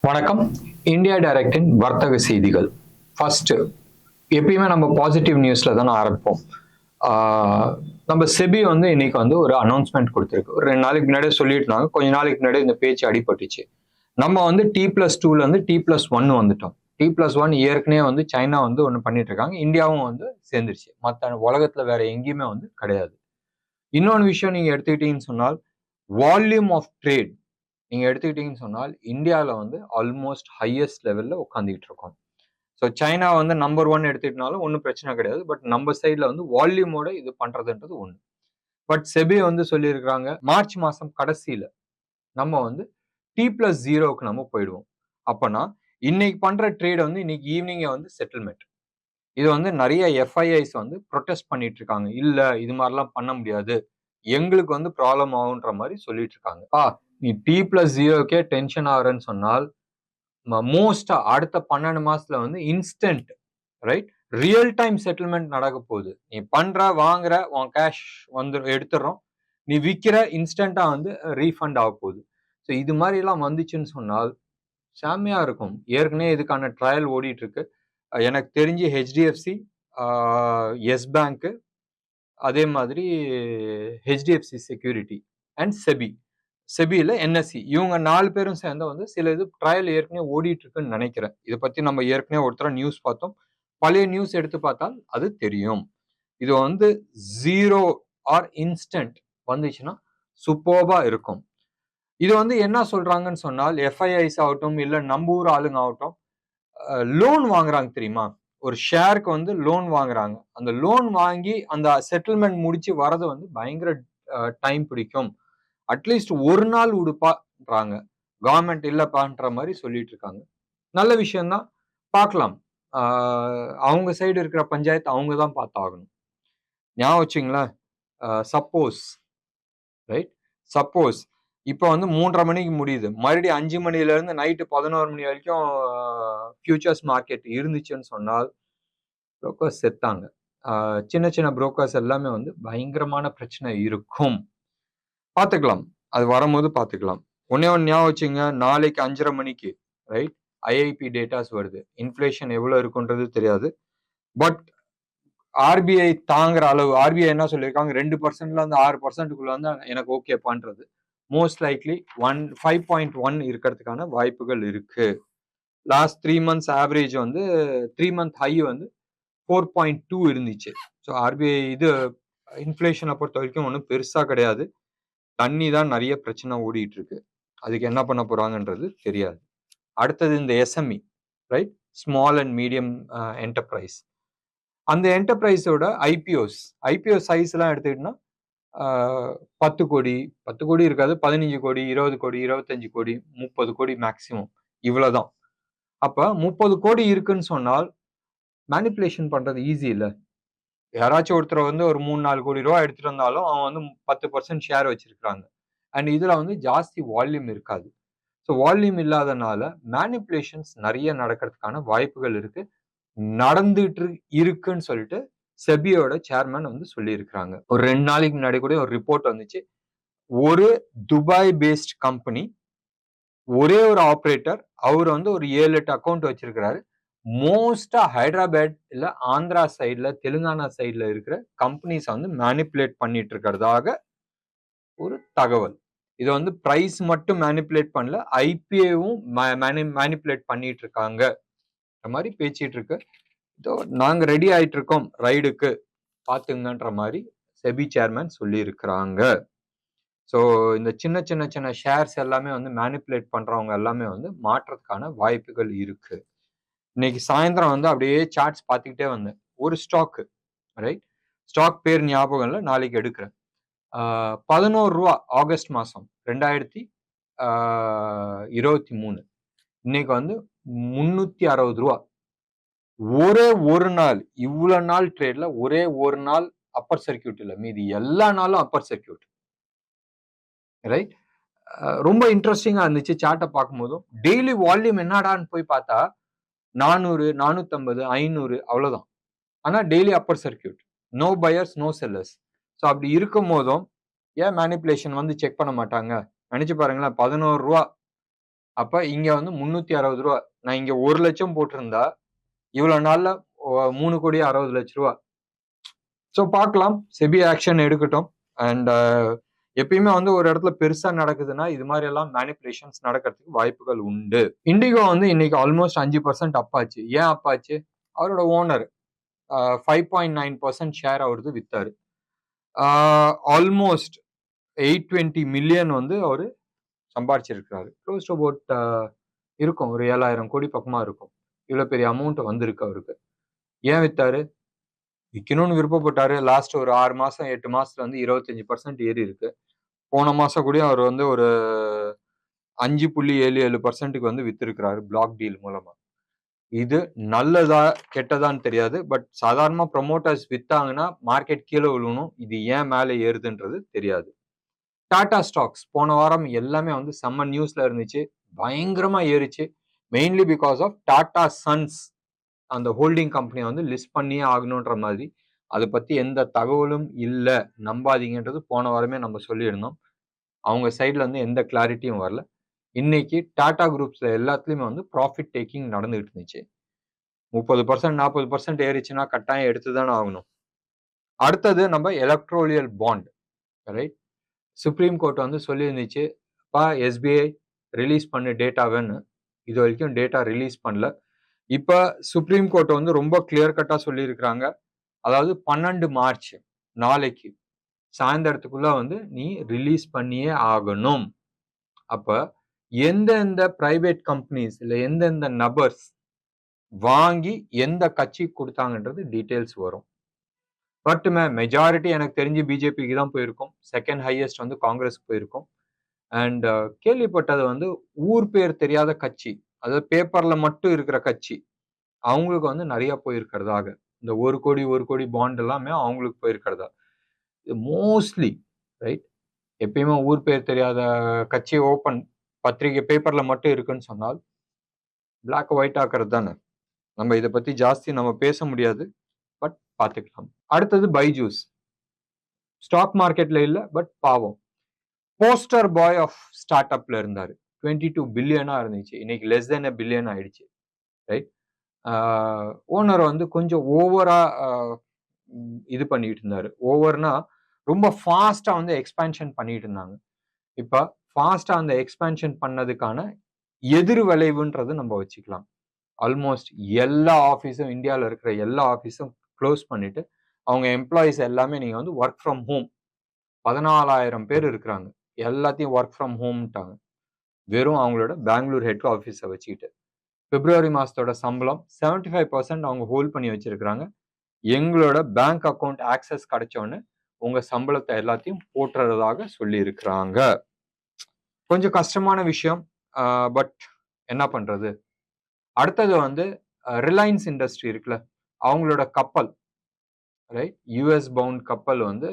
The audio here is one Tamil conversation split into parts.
வணக்கம். இந்தியா டைரக்டின் வர்த்தக செய்திகள். ஃபர்ஸ்ட், எப்பயுமே நம்ம பாசிட்டிவ் நியூஸ்ல தானே ஆரம்பிப்போம். நம்ம செபி இன்னைக்கு ஒரு அனௌன்ஸ்மெண்ட் கொடுத்துருக்கு. ஒரு 2 நாளைக்கு முன்னாடியே சொல்லிட்டு கொஞ்ச நாளைக்கு முன்னாடி இந்த பேச்சு அடிபட்டுச்சு. நம்ம T+2ல இருந்து T+1 வந்துட்டோம். T+1 ஏற்கனவே சைனா ஒன்று பண்ணிட்டு இருக்காங்க. இந்தியாவும் சேர்ந்துருச்சு. மற்ற உலகத்துல வேற எங்கேயுமே கிடையாது. இன்னொன்று விஷயம் நீங்க எடுத்துக்கிட்டீங்கன்னு சொன்னால், வால்யூம் ஆஃப் ட்ரேட் நீங்க எடுத்துக்கிட்டீங்கன்னு சொன்னால் இந்தியாவில் ஆல்மோஸ்ட் ஹையஸ்ட் லெவல்ல உட்காந்துக்கிட்டு இருக்கோம். ஸோ சைனா நம்பர் 1 எடுத்துக்கிட்டாலும் ஒன்றும் பிரச்சனை கிடையாது. பட் நம்ம சைட்ல வால்யூமோட இது பண்றதுன்றது ஒண்ணு. பட் செபி சொல்லியிருக்கிறாங்க, மார்ச் மாசம் கடைசியில நம்ம T+0க்கு நம்ம போயிடுவோம். அப்பனா இன்னைக்கு பண்ற ட்ரேட் இன்னைக்கு ஈவினிங் செட்டில்மெண்ட். இது நிறைய எஃப்ஐஐஸ் ப்ரொடெஸ்ட் பண்ணிட்டு இருக்காங்க. இல்ல இது மாதிரிலாம் பண்ண முடியாது, எங்களுக்கு ப்ராப்ளம் ஆகுன்ற மாதிரி சொல்லிட்டு இருக்காங்க. நீ T+0க்கே டென்ஷன் ஆகுறன்னு சொன்னால் மோஸ்டா அடுத்த 12 மாசத்துல instant right real time settlement நடக்க போகுது. நீ பண்ற வாங்குற உன் கேஷ் எடுத்துறோம், நீ விற்கிற இன்ஸ்டன்டா ரீஃபண்ட் ஆக போகுது. ஸோ இது மாதிரி எல்லாம் வந்துச்சுன்னு சொன்னால் செம்மையா இருக்கும். ஏற்கனவே இதுக்கான ட்ரையல் ஓடிட்டு இருக்கு. எனக்கு தெரிஞ்சு ஹெச்டிஎஃப்சி, எஸ் பேங்க், அதே மாதிரி ஹெச்டிஎஃப்சி செக்யூரிட்டி அண்ட் செபியில என்எஸ்சி, இவங்க 4 பேரும் சேர்ந்த சில இது ட்ரையல் ஏற்கனவே ஓடிட்டு இருக்குன்னு நினைக்கிறேன். இதை பத்தி நம்ம ஏற்கனவே ஒருத்தர நியூஸ் பார்த்தோம். பழைய நியூஸ் எடுத்து பார்த்தால் அது தெரியும். இது 0 ஆர் இன்ஸ்டன்ட் வந்துச்சுன்னா சூப்பர்பா இருக்கும். இது என்ன சொல்றாங்கன்னு சொன்னால், எஃப்ஐஐஸ் ஆகட்டும் இல்ல நம்ம ஊர் ஆளுங்க ஆகட்டும், லோன் வாங்குறாங்க தெரியுமா? ஒரு ஷேருக்கு லோன் வாங்குறாங்க. அந்த லோன் வாங்கி அந்த செட்டில்மெண்ட் முடிச்சு வரது பயங்கர டைம் பிடிக்கும். அட்லீஸ்ட் ஒரு நாள் உடுப்பான்றாங்க. கவர்மெண்ட் இல்லப்பான்ற மாதிரி சொல்லிட்டு இருக்காங்க. நல்ல விஷயம்தான், பார்க்கலாம். அவங்க சைடு இருக்கிற பஞ்சாயத்து அவங்க தான் பார்த்தாகணும். ஞாபகம் வச்சுங்களேன். சப்போஸ் ரைட், சப்போஸ் இப்போ 3:30 மணிக்கு முடியுது, மறுபடியும் 5 மணில இருந்து நைட்டு 11 மணி வரைக்கும் ஃபியூச்சர்ஸ் மார்க்கெட் இருந்துச்சுன்னு சொன்னால் புரோக்கர்ஸ் செத்தாங்க. சின்ன சின்ன புரோக்கர்ஸ் எல்லாமே பயங்கரமான பிரச்சனை இருக்கும். பார்த்துக்கலாம், அது வரும்போது பார்த்துக்கலாம். ஒன்னே ஒன்று ஞாபகம் வச்சுங்க, நாளைக்கு 5:30 மணிக்கு ரைட் ஐஐபி டேட்டாஸ் வருது. இன்ஃபிளேஷன் எவ்வளவு இருக்குன்றது தெரியாது. பட் ஆர்பிஐ தாங்குற அளவு, ஆர்பிஐ என்ன சொல்லியிருக்காங்க, 2%ல இருந்து 6%க்குள்ள எனக்கு ஓகே பண்றது. மோஸ்ட் லைக்லி 5.1 இருக்கிறதுக்கான வாய்ப்புகள் இருக்கு. Last 3 months average 3 month high 4.2 இருந்துச்சு. ஸோ ஆர்பிஐ இது இன்ஃபிளேஷனை பொறுத்த வரைக்கும் ஒன்றும் பெருசா கிடையாது. தண்ணி தான் நிறைய பிரச்சனை ஓடிட்டு இருக்கு. அதுக்கு என்ன பண்ண போறாங்கன்றது தெரியாது. அடுத்தது இந்த SME right, small and medium enterprise. அந்த என்டர்பிரைஸோட ஐபிஓ சைஸ் எல்லாம் எடுத்துக்கிட்டோம்னா 10 கோடி இருக்காது, 15 கோடி, 20 கோடி, 25 கோடி, 30 கோடி மேக்சிமம், இவ்வளவுதான். அப்ப 30 கோடி இருக்குன்னு சொன்னால் மேனிப்புலேஷன் பண்றது ஈஸி இல்ல. யாராச்சும் ஒருத்தர் ஒரு 3-4 கோடி ரூபாய் எடுத்துட்டு வந்தாலும் அவன் 10% ஷேர் வச்சிருக்காங்க. அண்ட் இதுல ஜாஸ்தி வால்யூம் இருக்காது. ஸோ வால்யூம் இல்லாதனால மேனிப்புலேஷன்ஸ் நிறைய நடக்கிறதுக்கான வாய்ப்புகள் இருக்கு, நடந்துட்டு இருக்குன்னு சொல்லிட்டு செபியோட சேர்மன் சொல்லி இருக்கிறாங்க. ஒரு 2 நாளைக்கு முன்னாடி கூட ஒரு ரிப்போர்ட் வந்துச்சு. ஒரு துபாய் பேஸ்ட் கம்பெனி, ஒரே ஒரு ஆப்ரேட்டர், அவர் ஒரு 7-8 அக்கௌண்ட் வச்சிருக்கிறாரு. மோஸ்டா ஹைதராபாத் இல்ல ஆந்திரா சைட்ல, தெலுங்கானா சைட்ல இருக்கிற கம்பெனிஸ் மேனிப்புலேட் பண்ணிட்டு இருக்கிறதாக ஒரு தகவல். இது பிரைஸ் மட்டும் மேனிப்புலேட் பண்ணல, ஐபிஏவும் மேனிப்புலேட் பண்ணிட்டு இருக்காங்க மாதிரி பேசிட்டு இருக்கு. நாங்க ரெடி ஆயிட்டு இருக்கோம் ரைடுக்கு, பாத்துங்கன்ற மாதிரி செபி சேர்மன் சொல்லி இருக்கிறாங்க. ஸோ இந்த சின்ன சின்ன சின்ன ஷேர்ஸ் எல்லாமே மேனிப்புலேட் பண்றவங்க எல்லாமே மாற்றத்துக்கான வாய்ப்புகள் இருக்கு. இன்னைக்கு சாயந்தரம் அப்படியே சார்ட்ஸ் பார்த்துக்கிட்டே வந்தேன். ஒரு ஸ்டாக் ரைட், ஸ்டாக் பேர் ஞாபகம் இல்லை, நாளைக்கு எடுக்கிறேன். 11 ரூபா ஆகஸ்ட் மாசம் 2023. இன்னைக்கு 360 ரூபா. ஒரே ஒரு நாள், இவ்வளவு நாள் ட்ரேட்ல ஒரே ஒரு நாள் அப்பர் சர்க்கியூட் இல்ல, மீதி எல்லா நாளும் அப்பர் சர்க்கியூட் ரைட். ரொம்ப இன்ட்ரெஸ்டிங்கா இருந்துச்சு சார்ட்டை பார்க்கும் போதும். டெய்லி வால்யூம் என்னடான்னு போய் பார்த்தா 400, 450, 500 அவ்வளவுதான். ஆனா daily upper circuit, no buyers no sellers. So அப்படி இருக்கும் போதும் ஏன் மேனிப்புலேஷன் செக் பண்ண மாட்டாங்க? நினைச்சு பாருங்களேன், 11 ரூபா அப்ப இங்க வந்து 360 ரூபா. நான் இங்க 1 லட்சம் போட்டிருந்தா இவ்வளவு நாள்ல 3 கோடி 60 லட்ச ரூபா. ஸோ பார்க்கலாம், செபி ஆக்ஷன் எடுக்கட்டும். அண்ட் எப்பயுமே வந்து ஒரு இடத்துல பெருசா நடக்குதுன்னா இது மாதிரி எல்லாம் மேனிப்புலேஷன்ஸ் நடக்கிறதுக்கு வாய்ப்புகள் உண்டு. இண்டிகோ வந்து இன்னைக்கு ஆல்மோஸ்ட் 5% அப்பாச்சு. ஏன் அப்பாச்சு? அவரோட ஓனர் 5.9% ஷேர் அவரது வித்தாரு. ஆல்மோஸ்ட் 820 மில்லியன் வந்து அவரு சம்பாதிச்சிருக்கிறாரு. க்ளோஸ் டு அபவுட் இருக்கும், ஒரு 7,000 கோடி பக்கமா இருக்கும். இவ்வளவு பெரிய அமௌண்ட் வந்திருக்கு அவருக்கு. ஏன் வித்தாரு? விற்கணும்னு விருப்பப்பட்டாரு. லாஸ்ட் ஒரு 6 மாசம் 8 மாசத்துல வந்து 25% ஏறி இருக்கு. போன மாசம் கூட அவர் வந்து ஒரு 5.77% வந்து வித்திருக்கிறாரு பிளாக் டீல் மூலமா. இது நல்லதா கெட்டதான்னு தெரியாது. பட் சாதாரணமா ப்ரொமோட்டர்ஸ் வித்தாங்கன்னா மார்க்கெட் கீழே விழுணும். இது ஏன் மேலே ஏறுதுன்றது தெரியாது. டாடா ஸ்டாக்ஸ் போன வாரம் எல்லாமே வந்து செம்ம நியூஸ்ல இருந்துச்சு. பயங்கரமா ஏறிச்சு. Mainly because of Tata Sons அந்த ஹோல்டிங் கம்பெனியை வந்து லிஸ்ட் பண்ணியே ஆகணுன்ற மாதிரி. அதை பத்தி எந்த தகவலும் இல்லை, நம்பாதீங்கன்றது போன வாரமே நம்ம சொல்லியிருந்தோம். அவங்க சைட்ல இருந்து எந்த கிளாரிட்டியும் வரல. இன்னைக்கு டாடா குரூப்ஸ்ல எல்லாத்துலயுமே வந்து ப்ராஃபிட் டேக்கிங் நடந்துகிட்டு இருந்துச்சு. 30% 40% ஏறிச்சுன்னா கட்டாயம் எடுத்துதானே ஆகணும். அடுத்தது நம்ம எலக்ட்ரோலியல் பாண்ட், ரைட்? சுப்ரீம் கோர்ட் வந்து சொல்லியிருந்துச்சு, எஸ்பிஐ ரிலீஸ் பண்ணு டேட்டாவேன்னு. இது வரைக்கும் டேட்டா ரிலீஸ் பண்ணல. இப்ப சுப்ரீம் கோர்ட் வந்து ரொம்ப கிளியர் கட்டா சொல்லியிருக்கிறாங்க. அதாவது 12 மார்ச் நாளைக்கு சாயந்தரத்துக்குள்ள வந்து நீ ரிலீஸ் பண்ணியே ஆகணும். அப்ப எந்தெந்த பிரைவேட் கம்பெனிஸ் இல்ல எந்தெந்த நபர்ஸ் வாங்கி எந்த கட்சி கொடுத்தாங்கன்றது டீடைல்ஸ் வரும். பட் மெஜாரிட்டி எனக்கு தெரிஞ்சு பிஜேபிக்கு தான் போயிருக்கும். செகண்ட் ஹையஸ்ட் வந்து காங்கிரஸ் போயிருக்கும். அண்ட் கேள்விப்பட்டது வந்து ஊர் பேர் தெரியாத கட்சி, அதாவது பேப்பர்ல மட்டும் இருக்கிற கட்சி, அவங்களுக்கு வந்து நிறைய போயிருக்கிறதாக. இந்த 1 கோடி பாண்ட் எல்லாமே அவங்களுக்கு போயிருக்கிறதா. Mostly right. எப்பயுமே ஊர் பேர் தெரியாத கட்சி ஓப்பன் பத்திரிகை பேப்பர்ல மட்டும் இருக்குன்னு சொன்னால் பிளாக் ஒயிட் ஆக்குறது தானே. நம்ம இதை பத்தி ஜாஸ்தி நம்ம பேச முடியாது, பட் பார்த்துக்கலாம். அடுத்தது பைஜூஸ். ஸ்டாக் மார்க்கெட்ல இல்லை, பட் பாவம் போஸ்டர் பாய் ஆஃப் ஸ்டார்ட் அப்ல இருந்தாரு. 22 பில்லியனா இருந்துச்சு, இன்னைக்கு லெஸ் தென் a பில்லியன் ஆயிடுச்சு, ரைட்? ஓனர் வந்து கொஞ்சம் ஓவரா இது பண்ணிட்டு இருந்தாரு. ஓவர்னா ரொம்ப ஃபாஸ்டா வந்து எக்ஸ்பான்ஷன் பண்ணிட்டு இருந்தாங்க. இப்ப ஃபாஸ்டா அந்த எக்ஸ்பான்ஷன் பண்ணதுக்கான எதிர் விளைவுன்றது நம்ம வச்சுக்கலாம். ஆல்மோஸ்ட் எல்லா ஆஃபீஸும், இந்தியாவில் இருக்கிற எல்லா ஆஃபீஸும் க்ளோஸ் பண்ணிட்டு அவங்க எம்ப்ளாயிஸ் எல்லாமே நீங்க வந்து ஒர்க் ஃப்ரம் ஹோம், 14,000 பேர் இருக்கிறாங்க, எல்லாத்தையும் ஒர்க் ஃப்ரம் ஹோம்ட்டாங்க. வெறும் அவங்களோட பெங்களூர் ஹெட் ஆஃபீஸை வச்சுக்கிட்டு. பிப்ரவரி மாசத்தோட சம்பளம் 75% அவங்க ஹோல்ட் பண்ணி வச்சிருக்கிறாங்க. எங்களோட பேங்க் அக்கௌண்ட் ஆக்சஸ் கிடைச்சோன்னு உங்க சம்பளத்தை எல்லாத்தையும் போட்டுறதாக சொல்லி இருக்கிறாங்க. கொஞ்சம் கஷ்டமான விஷயம், பட் என்ன பண்றது. அடுத்தது வந்து ரிலையன்ஸ் இண்டஸ்ட்ரி இருக்குல்ல, அவங்களோட கப்பல், ரைட், யூஎஸ் பவுண்ட் கப்பல் வந்து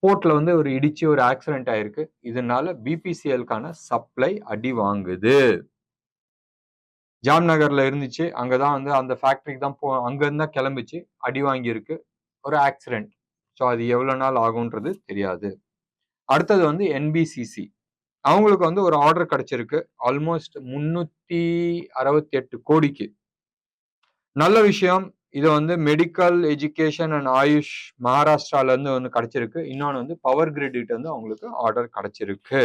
போர்ட்ல வந்து ஒரு இடிச்சு ஒரு ஆக்சிடென்ட் ஆயிருக்கு. இதனால பிபிசிஎல்கான சப்ளை அடி வாங்குது. ஜாம்நகர்ல இருந்துச்சு, அங்கதான் வந்து அந்த ஃபேக்டரிக்கு தான் அங்க இருந்தா கிளம்பிச்சு, அடி வாங்கியிருக்கு, ஒரு ஆக்சிடென்ட். ஸோ அது எவ்வளவு நாள் ஆகும்ன்றது தெரியாது. அடுத்தது வந்து என்பிசிசி, அவங்களுக்கு வந்து ஒரு ஆர்டர் கிடைச்சிருக்கு ஆல்மோஸ்ட் 368 கோடிக்கு. நல்ல விஷயம். இது வந்து மெடிக்கல் எஜுகேஷன் அண்ட் ஆயுஷ் மகாராஷ்டிரால இருந்து வந்து கிடைச்சிருக்கு. இன்னொன்று வந்து பவர் கிரிட் வந்து அவங்களுக்கு ஆர்டர் கிடைச்சிருக்கு.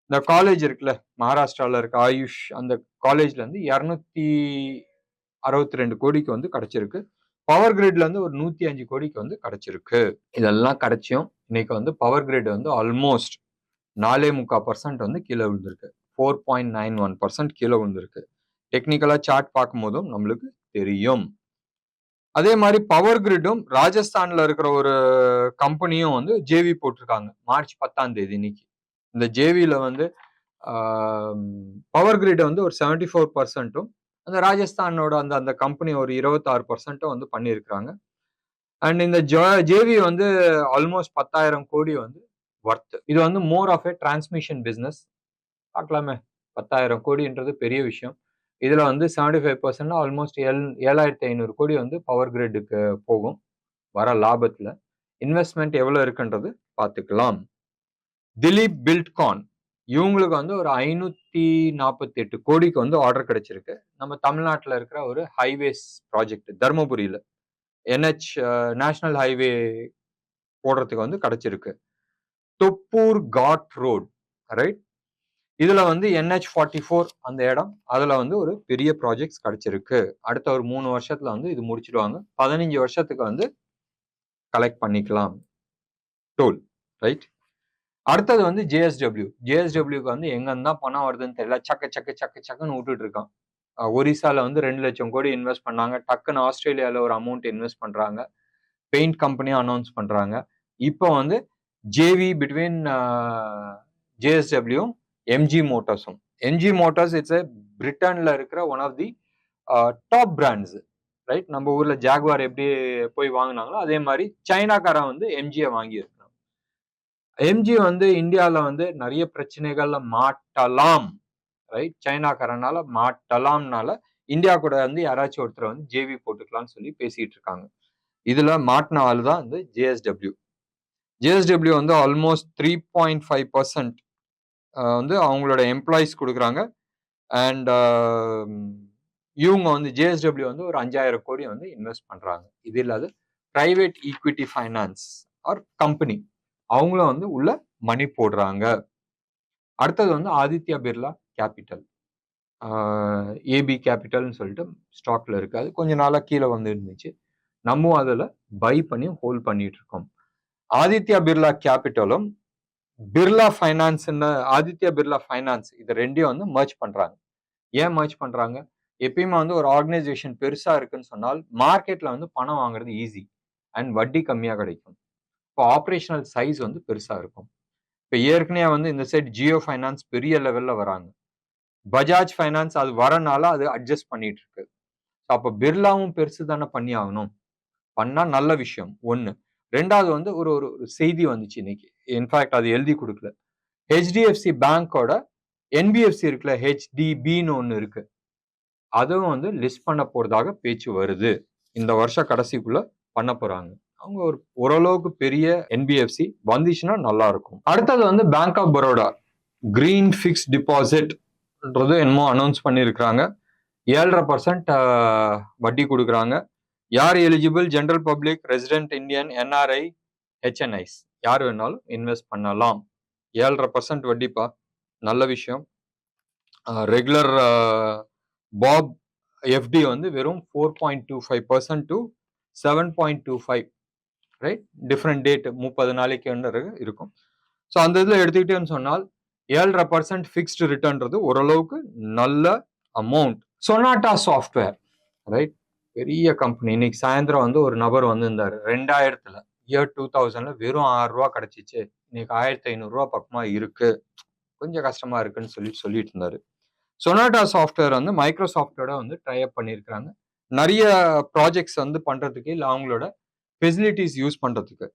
இந்த காலேஜ் இருக்குல்ல, மகாராஷ்டிரால இருக்க ஆயுஷ், அந்த காலேஜ்ல இருந்து 262 கோடிக்கு வந்து கிடைச்சிருக்கு. பவர் கிரிட்ல இருந்து ஒரு 105 கோடிக்கு வந்து கிடைச்சிருக்கு. இதெல்லாம் கிடைச்சியும் இன்னைக்கு வந்து பவர் கிரிட் வந்து ஆல்மோஸ்ட் 4.3% வந்து கீழே விழுந்திருக்கு. 4.91% கீழே விழுந்திருக்கு. டெக்னிக்கலா சார்ட் பார்க்கும்போதும் நம்மளுக்கு தெரியும். அதே மாதிரி பவர் கிரிட்டும் ராஜஸ்தான்ல இருக்கிற ஒரு கம்பெனியும் வந்து ஜேவி போட்டிருக்காங்க மார்ச் 10ஆம் தேதி இன்னைக்கு. இந்த ஜேவில வந்து பவர் கிரிட் வந்து ஒரு 74%, அந்த ராஜஸ்தானோட அந்த அந்த கம்பெனி ஒரு 26% வந்து பண்ணியிருக்கிறாங்க. அண்ட் இந்த ஜேவி வந்து ஆல்மோஸ்ட் 10,000 கோடி வந்து ஒர்த். இது வந்து more of a transmission business. பார்க்கலாமே, 10,000 கோடின்றது பெரிய விஷயம். இதுல வந்து 75% ஆல்மோஸ்ட் 7,500 கோடி வந்து பவர் கிரிட்டுக்கு போகும் வர லாபத்துல. இன்வெஸ்ட்மெண்ட் எவ்வளவு இருக்குன்றது பார்த்துக்கலாம். திலீப் பில்ட்கான் இவங்களுக்கு வந்து ஒரு 548 கோடிக்கு வந்து ஆர்டர் கிடைச்சிருக்கு. நம்ம தமிழ்நாட்டில் இருக்கிற ஒரு ஹைவேஸ் ப்ராஜெக்ட் தர்மபுரியில NH நேஷனல் ஹைவே போடுறதுக்கு வந்து கிடைச்சிருக்கு. Thoppur ghat road, right? இதுல வந்து NH44 அந்த இடம், அதுல வந்து ஒரு பெரிய ப்ராஜெக்ட்ஸ் கிடைச்சிருக்கு. அடுத்த ஒரு 3 வருஷத்துல வந்து இது முடிச்சிடுவாங்க. 15 வருஷத்துக்கு வந்து கலெக்ட் பண்ணிக்கலாம் டோல், ரைட்? அடுத்தது வந்து JSW. JSWக்கு வந்து எங்க இருந்தா பணம் வருதுன்னு தெரியல, சக்குன்னு விட்டுட்டு இருக்கான். ஒரிசால வந்து 2 லட்சம் கோடி இன்வெஸ்ட் பண்ணாங்க. டக்குன்னு ஆஸ்திரேலியால ஒரு அமௌண்ட் இன்வெஸ்ட் பண்றாங்க. பெயிண்ட் கம்பெனியும் அனௌன்ஸ் பண்றாங்க. இப்போ வந்து ஜேவி பிட்வீன் JSW MG மோட்டார்ஸும். MG மோட்டார்ஸ் இட்ஸ் பிரிட்டன்ல இருக்கிற one of the top brands, right? நம்ம ஊர்ல ஜாகுவார் எப்படி போய் வாங்கினாங்களோ அதே மாதிரி சைனாக்காரன் வந்து MGயை வாங்கி இருக்கான். MG வந்து இந்தியாவில வந்து நிறைய பிரச்சனைகள்ல மாட்டலாம், ரைட்? சைனாக்காரனால மாட்டலாம்னால இந்தியா கூட வந்து யாராச்சும் ஒருத்தர் வந்து ஜேவி போட்டுக்கலாம்னு சொல்லி பேசிட்டு இருக்காங்க. இதுல மாட்டின ஆள் தான் வந்து JSW வந்து ஆல்மோஸ்ட் 3.5% வந்து அவங்களோட எம்ப்ளாயிஸ் கொடுக்குறாங்க. அண்ட் இவங்க வந்து JSW வந்து ஒரு 5,000 கோடி வந்து இன்வெஸ்ட் பண்றாங்க. இது இல்லாத private equity finance or company அவங்களும் வந்து உள்ள மணி போடுறாங்க. அடுத்தது வந்து ஆதித்யா பிர்லா கேபிட்டல், ஏபி கேபிட்டல்னு சொல்லிட்டு ஸ்டாக்ல இருக்கு. அது கொஞ்ச நாளா கீழே வந்து இருந்துச்சு. நம்ம அதில் பை பண்ணி ஹோல்ட் பண்ணிட்டு இருக்கோம். ஆதித்யா பிர்லா கேபிட்டலும் பிர்லா ஃபைனான்ஸ், ஆதித்யா பிர்லா ஃபைனான்ஸ் இது ரெண்டையும் வந்து மர்ஜ் பண்றாங்க. ஏன் மர்ஜ் பண்றாங்க? எப்பயுமே வந்து ஒரு ஆர்கனைசேஷன் பெருசா இருக்குன்னு சொன்னால் மார்க்கெட்ல வந்து பணம் வாங்குறது ஈஸி அண்ட் வட்டி கம்மியா கிடைக்கும். இப்போ ஆப்ரேஷனல் சைஸ் வந்து பெருசா இருக்கும். இப்போ ஏற்கனவே வந்து இந்த சைட் ஜியோ ஃபைனான்ஸ் பெரிய லெவல்ல வராங்க. பஜாஜ் ஃபைனான்ஸ் அது வரனால அது அட்ஜஸ்ட் பண்ணிட்டு இருக்கு. அப்போ பிர்லாவும் பெருசு தானே பண்ணி ஆகணும். பண்ணா நல்ல விஷயம் ஒண்ணு. ரெண்டாவது வந்து ஒரு ஒரு செய்தி வந்துச்சு இன்னைக்கு. இன்ஃபேக்ட் அது எழுதி கொடுக்கல. HDFC பேங்கோட NBFC இருக்குல்ல, HDBன்னு ஒண்ணு இருக்கு, அதுவும் வந்து லிஸ்ட் பண்ண போறதாக பேச்சு வருது. இந்த வருஷம் கடைசிக்குள்ள பண்ண போறாங்க. அவங்க ஒரு ஓரளவுக்கு பெரிய NBFC வந்துச்சுன்னா நல்லா இருக்கும். அடுத்தது வந்து Bank of Baroda green fix டிபாசிட்ன்றது என்னமோ அனௌன்ஸ் பண்ணியிருக்கிறாங்க. 7.5% வட்டி கொடுக்குறாங்க. யார் eligible? General public, resident Indian, NRI, HNIs யார் வேணாலும் இன்வெஸ்ட் பண்ணலாம். 7.5% வட்டிப்பா, நல்ல விஷயம். ரெகுலர் பாப் FD வந்து வெறும் 4.25% to 7.25, ரைட்? டிஃப்ரெண்ட் டேட் 30 நாளைக்கு இருக்கும். ஸோ அந்த இதில் எடுத்துக்கிட்டேன்னு சொன்னால் 7.5% ஃபிக்ஸ்டு ரிட்டர்ன்றது ஓரளவுக்கு நல்ல அமௌண்ட். Sonata software, right? பெரிய கம்பெனி. இன்னைக்கு சாயந்தரம் வந்து ஒரு நபர் வந்திருந்தாரு. 2000 இயர் 2000 வெறும் 6 ரூபா கிடைச்சிச்சு, இன்னைக்கு 1500 ரூபா பக்கமா இருக்கு, கொஞ்சம் கஷ்டமா இருக்குன்னு சொல்லிட்டு இருந்தாரு. சொனாட்டா சாஃப்ட்வேர் வந்து மைக்ரோசாஃப்டோட வந்து ட்ரை அப் பண்ணியிருக்கிறாங்க. நிறைய ப்ராஜெக்ட்ஸ் வந்து பண்றதுக்கு, இல்லை அவங்களோட ஃபெசிலிட்டிஸ் யூஸ் பண்றதுக்கு.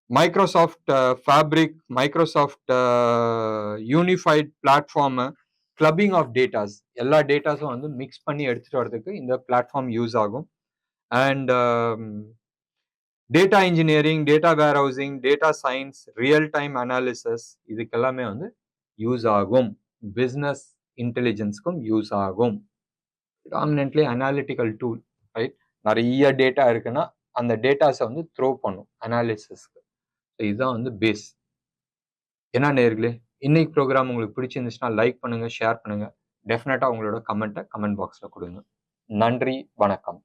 Microsoft Fabric, Microsoft unified platform, clubbing of datas, எல்லா டேட்டாஸும் வந்து மிக்ஸ் பண்ணி எடுத்துட்டு வரதுக்கு இந்த பிளாட்ஃபார்ம் யூஸ் ஆகும். And data engineering, data warehousing, data science, real time analysis இதுக்கெல்லாமே வந்து யூஸ் ஆகும். பிஸ்னஸ் இன்டெலிஜென்ஸ்க்கும் யூஸ் ஆகும். Predominantly analytical tool, right? நிறைய டேட்டா இருக்குன்னா அந்த டேட்டாஸை வந்து த்ரோ பண்ணும் அனாலிசிஸ்க்கு. இதுதான் வந்து பேஸ். என்ன நேயர்களே, இன்னைக்கு ப்ரோக்ராம் உங்களுக்கு பிடிச்சிருந்துச்சுன்னா லைக் பண்ணுங்க, ஷேர் பண்ணுங்க. டெஃபினட்டா உங்களோட கமெண்ட் பாக்ஸ்ல கொடுங்க. நன்றி, வணக்கம்.